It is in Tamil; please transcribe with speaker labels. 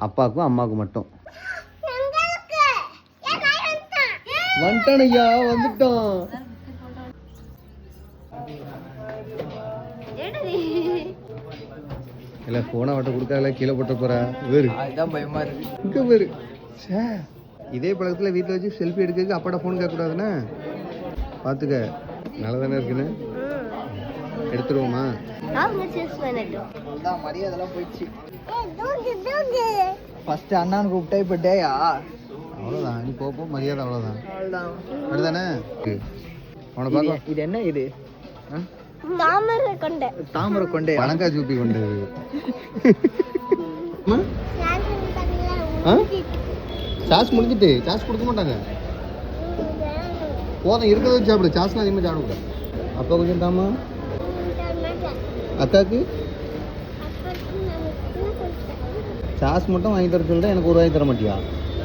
Speaker 1: அப்பாவுக்கும் அம்மாவுக்கும் மட்டும். வந்துட்டான் ஐயா, வந்துட்டோம். இல்லை ஃபோனை வட்ட கொடுக்காத கீழே போட்ட போறா வேறு. அதுதான் பயமா இருக்கு. இங்கே வேறு இதே பழக்கத்தில் வீட்டில் வச்சு செல்ஃபி எடுக்கிறதுக்கு அப்பாட்ட ஃபோன் கேட்கக்கூடாதுண்ணே. பார்த்துக்க நல்லா தானே இருக்குன்னு எடுத்துருவோமா? மரியாதைலாம் போயிடுச்சு. ஃபர்ஸ்ட் அண்ணான்னு கூப்பிட்டா இப்போ டேயா அவ்வளோதான். நீ போப்போ மரியாதை அவ்வளோதான். அப்படிதானே அவனை பார்க்க. இது என்ன இது? தாமரை கொண்டை பணக்காய் சூப்பி கொண்டு சாஸ் முடிஞ்சிட்டு சாஸ் கொடுக்க மாட்டாங்க. போதும் இருக்கிறத வச்சு சாப்பிடு. சாஸ்லாம் அதிகமாக சாப்பிடுங்க. அப்பா கொஞ்சம் தாமா. அக்காவுக்கு சாஸ் மட்டும் வாங்கி தர சொல்லிட்டு எனக்கு ஒரு வாங்கி தர மாட்டியா?